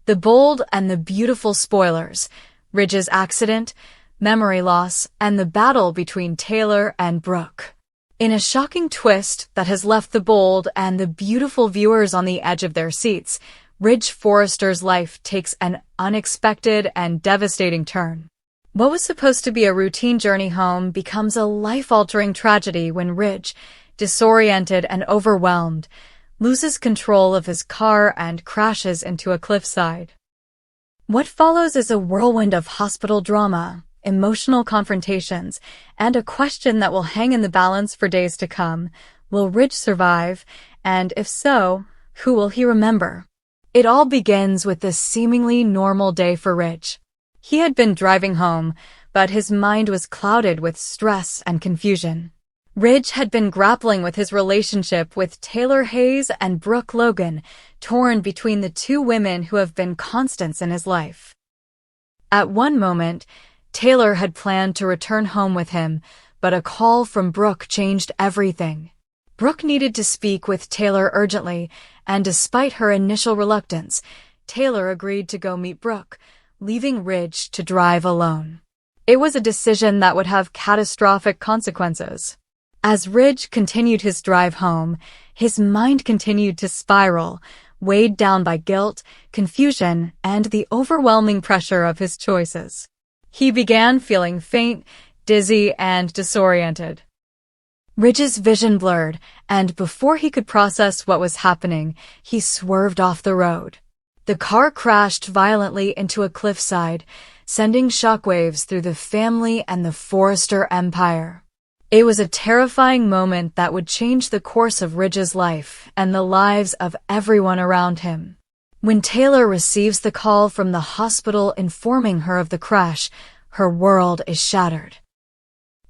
The bold and the beautiful spoilers, Ridge's accident, memory loss, and the battle between Taylor and Brooke. In a shocking twist that has left the bold and the beautiful viewers on the edge of their seats, Ridge Forrester's life takes an unexpected and devastating turn. What was supposed to be a routine journey home becomes a life-altering tragedy when Ridge, disoriented and overwhelmed, loses control of his car and crashes into a cliffside. What follows is a whirlwind of hospital drama, emotional confrontations, and a question that will hang in the balance for days to come. Will Ridge survive? And if so, who will he remember? It all begins with this seemingly normal day for Ridge. He had been driving home, but his mind was clouded with stress and confusion. Ridge had been grappling with his relationship with Taylor Hayes and Brooke Logan, torn between the two women who have been constants in his life. At one moment, Taylor had planned to return home with him, but a call from Brooke changed everything. Brooke needed to speak with Taylor urgently, and despite her initial reluctance, Taylor agreed to go meet Brooke, leaving Ridge to drive alone. It was a decision that would have catastrophic consequences. As Ridge continued his drive home, his mind continued to spiral, weighed down by guilt, confusion, and the overwhelming pressure of his choices. He began feeling faint, dizzy, and disoriented. Ridge's vision blurred, and before he could process what was happening, he swerved off the road. The car crashed violently into a cliffside, sending shockwaves through the family and the Forrester empire. It was a terrifying moment that would change the course of Ridge's life and the lives of everyone around him. When Taylor receives the call from the hospital informing her of the crash, her world is shattered.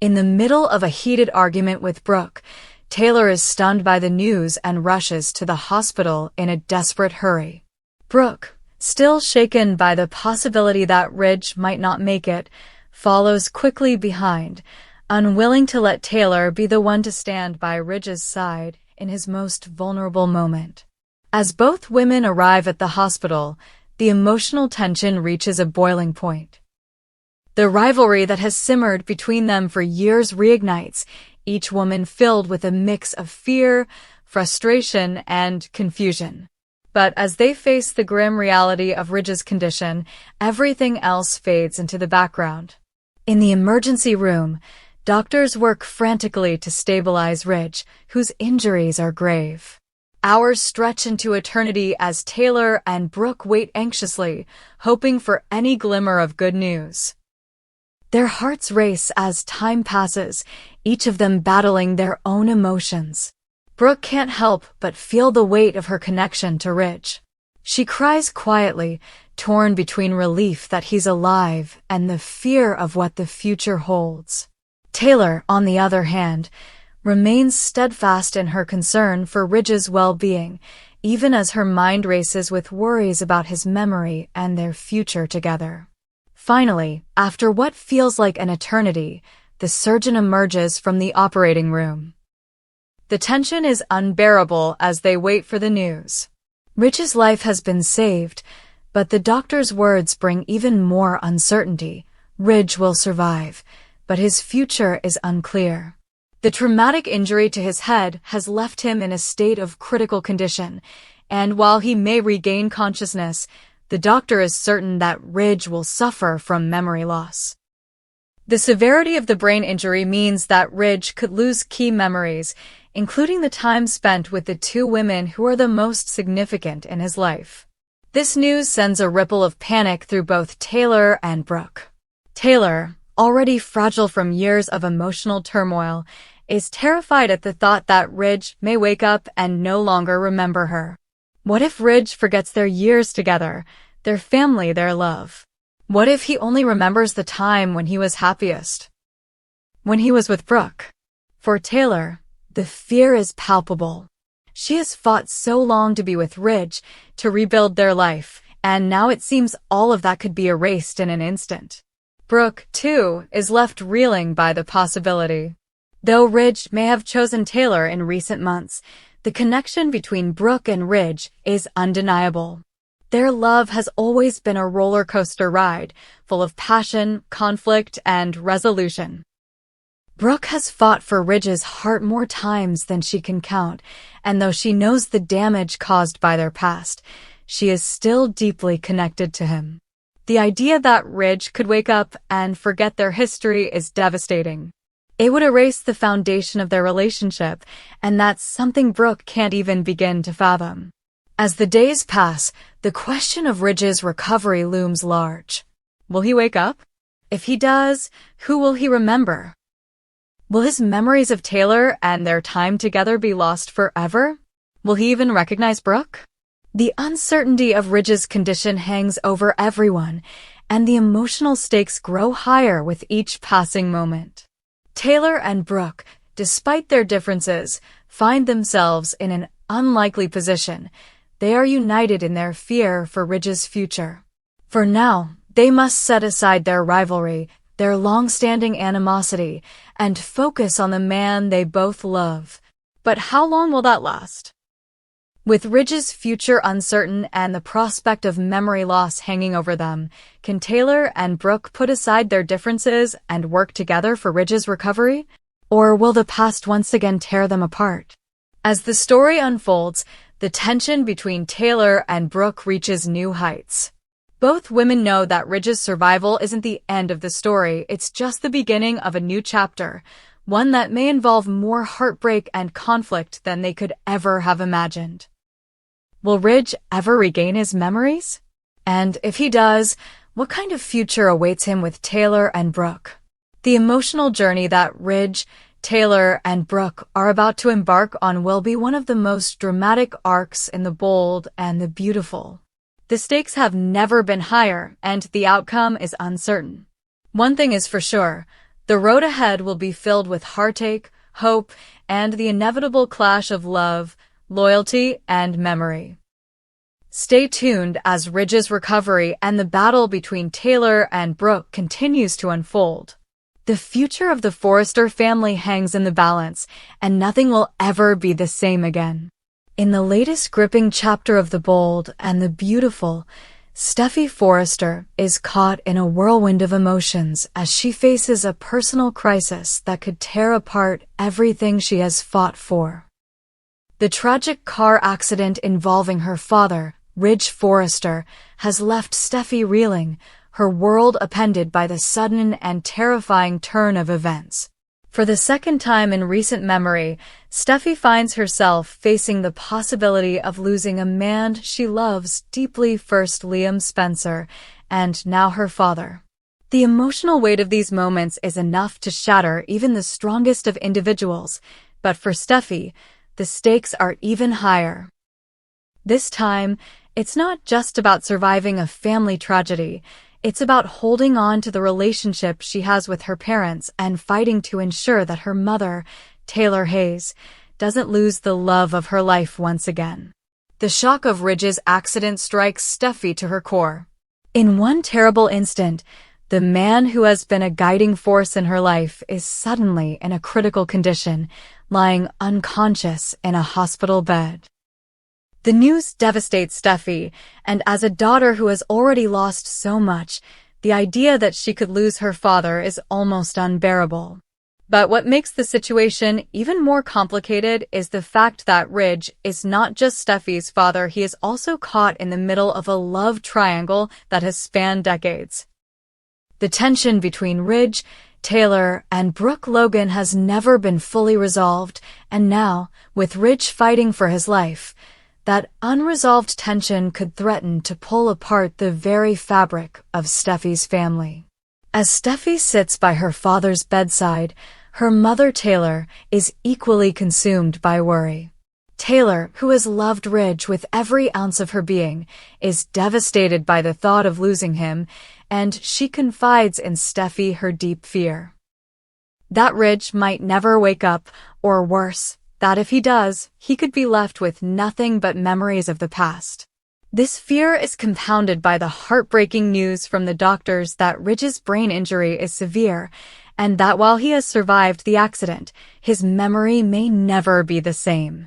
In the middle of a heated argument with Brooke, Taylor is stunned by the news and rushes to the hospital in a desperate hurry. Brooke, still shaken by the possibility that Ridge might not make it, follows quickly behind, unwilling to let Taylor be the one to stand by Ridge's side in his most vulnerable moment. As both women arrive at the hospital, the emotional tension reaches a boiling point. The rivalry that has simmered between them for years reignites, each woman filled with a mix of fear, frustration, and confusion. But as they face the grim reality of Ridge's condition, everything else fades into the background. In the emergency room, doctors work frantically to stabilize Ridge, whose injuries are grave. Hours stretch into eternity as Taylor and Brooke wait anxiously, hoping for any glimmer of good news. Their hearts race as time passes, each of them battling their own emotions. Brooke can't help but feel the weight of her connection to Ridge. She cries quietly, torn between relief that he's alive and the fear of what the future holds. Taylor, on the other hand, remains steadfast in her concern for Ridge's well-being, even as her mind races with worries about his memory and their future together. Finally, after what feels like an eternity, the surgeon emerges from the operating room. The tension is unbearable as they wait for the news. Ridge's life has been saved, but the doctor's words bring even more uncertainty. Ridge will survive, but his future is unclear. The traumatic injury to his head has left him in a state of critical condition, and while he may regain consciousness, the doctor is certain that Ridge will suffer from memory loss. The severity of the brain injury means that Ridge could lose key memories, including the time spent with the two women who are the most significant in his life. This news sends a ripple of panic through both Taylor and Brooke. Taylor, already fragile from years of emotional turmoil, is terrified at the thought that Ridge may wake up and no longer remember her. What if Ridge forgets their years together, their family, their love? What if he only remembers the time when he was happiest? When he was with Brooke? For Taylor, the fear is palpable. She has fought so long to be with Ridge, to rebuild their life, and now it seems all of that could be erased in an instant. Brooke, too, is left reeling by the possibility. Though Ridge may have chosen Taylor in recent months, the connection between Brooke and Ridge is undeniable. Their love has always been a roller coaster ride, full of passion, conflict, and resolution. Brooke has fought for Ridge's heart more times than she can count, and though she knows the damage caused by their past, she is still deeply connected to him. The idea that Ridge could wake up and forget their history is devastating. It would erase the foundation of their relationship, and that's something Brooke can't even begin to fathom. As the days pass, the question of Ridge's recovery looms large. Will he wake up? If he does, who will he remember? Will his memories of Taylor and their time together be lost forever? Will he even recognize Brooke? The uncertainty of Ridge's condition hangs over everyone, and the emotional stakes grow higher with each passing moment. Taylor and Brooke, despite their differences, find themselves in an unlikely position. They are united in their fear for Ridge's future. For now, they must set aside their rivalry, their long-standing animosity, and focus on the man they both love. But how long will that last? With Ridge's future uncertain and the prospect of memory loss hanging over them, can Taylor and Brooke put aside their differences and work together for Ridge's recovery? Or will the past once again tear them apart? As the story unfolds, the tension between Taylor and Brooke reaches new heights. Both women know that Ridge's survival isn't the end of the story, it's just the beginning of a new chapter, one that may involve more heartbreak and conflict than they could ever have imagined. Will Ridge ever regain his memories? And if he does, what kind of future awaits him with Taylor and Brooke? The emotional journey that Ridge, Taylor, and Brooke are about to embark on will be one of the most dramatic arcs in The Bold and the Beautiful. The stakes have never been higher, and the outcome is uncertain. One thing is for sure, the road ahead will be filled with heartache, hope, and the inevitable clash of love, loyalty, and memory. Stay tuned as Ridge's recovery and the battle between Taylor and Brooke continues to unfold. The future of the Forrester family hangs in the balance, and nothing will ever be the same again. In the latest gripping chapter of The Bold and the Beautiful, Steffy Forrester is caught in a whirlwind of emotions as she faces a personal crisis that could tear apart everything she has fought for. The tragic car accident involving her father, Ridge Forrester, has left Steffy reeling, her world upended by the sudden and terrifying turn of events. For the second time in recent memory, Steffy finds herself facing the possibility of losing a man she loves deeply, first Liam Spencer, and now her father. The emotional weight of these moments is enough to shatter even the strongest of individuals, but for Steffy, the stakes are even higher. This time, it's not just about surviving a family tragedy. It's about holding on to the relationship she has with her parents and fighting to ensure that her mother, Taylor Hayes, doesn't lose the love of her life once again. The shock of Ridge's accident strikes Steffy to her core. In one terrible instant, the man who has been a guiding force in her life is suddenly in a critical condition, lying unconscious in a hospital bed. The news devastates Steffy, and as a daughter who has already lost so much, the idea that she could lose her father is almost unbearable. But what makes the situation even more complicated is the fact that Ridge is not just Steffy's father, he is also caught in the middle of a love triangle that has spanned decades. The tension between Ridge, Taylor, and Brooke Logan has never been fully resolved, and now, with Ridge fighting for his life, that unresolved tension could threaten to pull apart the very fabric of Steffy's family. As Steffy sits by her father's bedside, her mother Taylor is equally consumed by worry. Taylor, who has loved Ridge with every ounce of her being, is devastated by the thought of losing him, and she confides in Steffy her deep fear. That Ridge might never wake up, or worse, that if he does, he could be left with nothing but memories of the past. This fear is compounded by the heartbreaking news from the doctors that Ridge's brain injury is severe, and that while he has survived the accident, his memory may never be the same.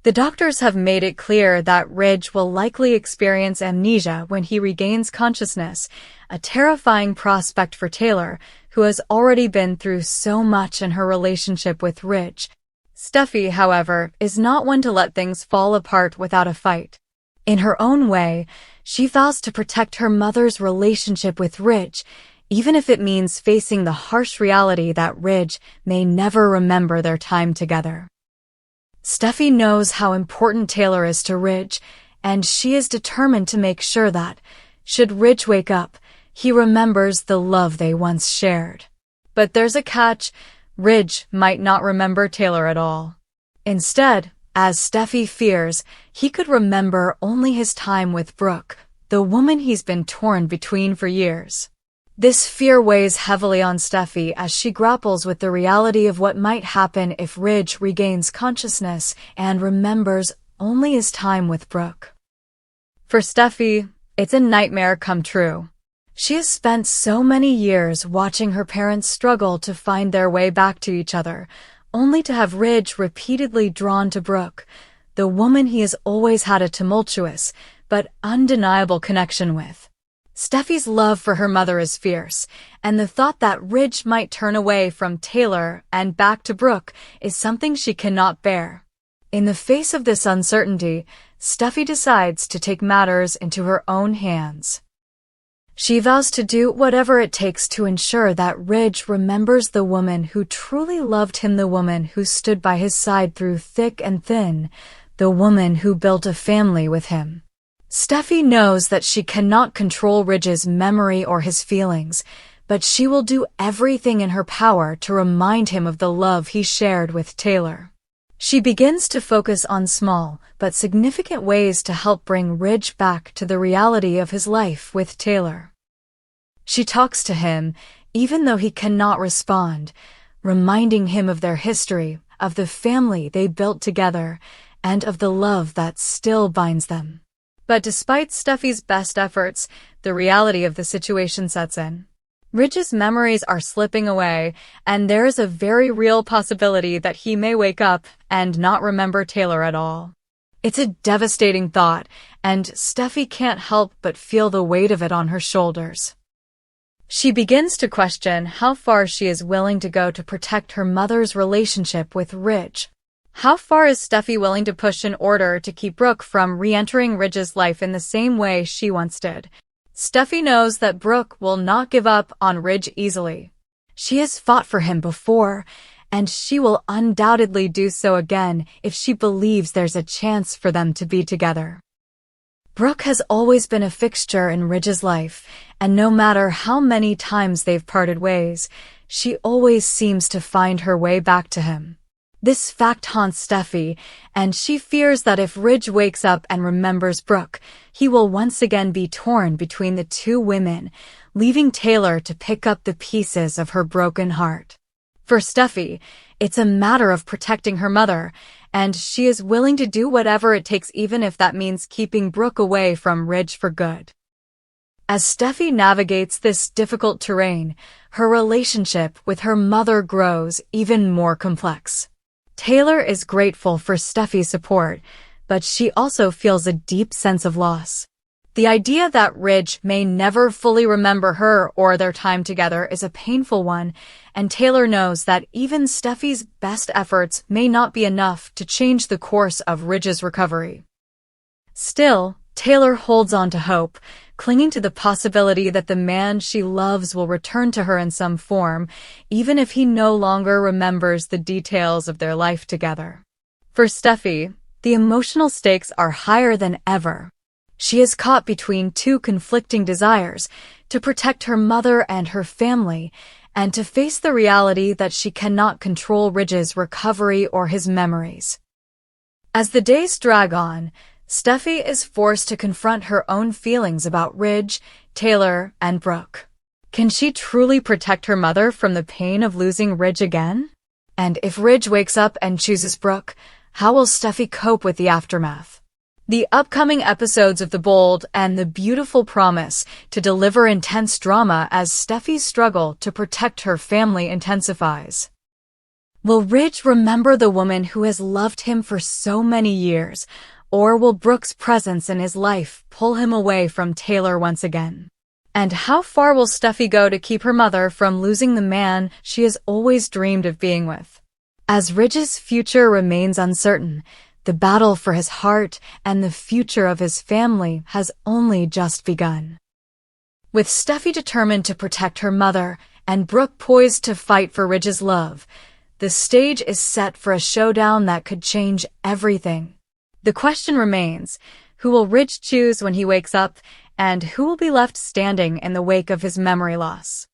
The doctors have made it clear that Ridge will likely experience amnesia when he regains consciousness, a terrifying prospect for Taylor, who has already been through so much in her relationship with Ridge. Steffy, however, is not one to let things fall apart without a fight. In her own way, she vows to protect her mother's relationship with Ridge, even if it means facing the harsh reality that Ridge may never remember their time together. Steffy knows how important Taylor is to Ridge, and she is determined to make sure that, should Ridge wake up, he remembers the love they once shared. But there's a catch: Ridge might not remember Taylor at all. Instead, as Steffy fears, he could remember only his time with Brooke, the woman he's been torn between for years. This fear weighs heavily on Steffy as she grapples with the reality of what might happen if Ridge regains consciousness and remembers only his time with Brooke. For Steffy, it's a nightmare come true. She has spent so many years watching her parents struggle to find their way back to each other, only to have Ridge repeatedly drawn to Brooke, the woman he has always had a tumultuous but undeniable connection with. Steffy's love for her mother is fierce, and the thought that Ridge might turn away from Taylor and back to Brooke is something she cannot bear. In the face of this uncertainty, Steffy decides to take matters into her own hands. She vows to do whatever it takes to ensure that Ridge remembers the woman who truly loved him, the woman who stood by his side through thick and thin, the woman who built a family with him. Steffy knows that she cannot control Ridge's memory or his feelings, but she will do everything in her power to remind him of the love he shared with Taylor. She begins to focus on small but significant ways to help bring Ridge back to the reality of his life with Taylor. She talks to him, even though he cannot respond, reminding him of their history, of the family they built together, and of the love that still binds them. But despite Steffy's best efforts, the reality of the situation sets in. Ridge's memories are slipping away, and there is a very real possibility that he may wake up and not remember Taylor at all. It's a devastating thought, and Steffy can't help but feel the weight of it on her shoulders. She begins to question how far she is willing to go to protect her mother's relationship with Ridge. How far is Steffy willing to push in order to keep Brooke from re-entering Ridge's life in the same way she once did? Steffy knows that Brooke will not give up on Ridge easily. She has fought for him before, and she will undoubtedly do so again if she believes there's a chance for them to be together. Brooke has always been a fixture in Ridge's life, and no matter how many times they've parted ways, she always seems to find her way back to him. This fact haunts Steffy, and she fears that if Ridge wakes up and remembers Brooke, he will once again be torn between the two women, leaving Taylor to pick up the pieces of her broken heart. For Steffy, it's a matter of protecting her mother, and she is willing to do whatever it takes, even if that means keeping Brooke away from Ridge for good. As Steffy navigates this difficult terrain, her relationship with her mother grows even more complex. Taylor is grateful for Steffy's support, but she also feels a deep sense of loss. The idea that Ridge may never fully remember her or their time together is a painful one, and Taylor knows that even Steffy's best efforts may not be enough to change the course of Ridge's recovery. Still, Taylor holds on to hope, clinging to the possibility that the man she loves will return to her in some form, even if he no longer remembers the details of their life together. For Steffy, the emotional stakes are higher than ever. She is caught between two conflicting desires: to protect her mother and her family, and to face the reality that she cannot control Ridge's recovery or his memories. As the days drag on, Steffy is forced to confront her own feelings about Ridge, Taylor, and Brooke. Can she truly protect her mother from the pain of losing Ridge again? And if Ridge wakes up and chooses Brooke, how will Steffy cope with the aftermath? The upcoming episodes of The Bold and the Beautiful promise to deliver intense drama as Steffy's struggle to protect her family intensifies. Will Ridge remember the woman who has loved him for so many years, or will Brooke's presence in his life pull him away from Taylor once again? And how far will Steffy go to keep her mother from losing the man she has always dreamed of being with? As Ridge's future remains uncertain, the battle for his heart and the future of his family has only just begun. With Steffy determined to protect her mother and Brooke poised to fight for Ridge's love, the stage is set for a showdown that could change everything. The question remains, who will Ridge choose when he wakes up, and who will be left standing in the wake of his memory loss?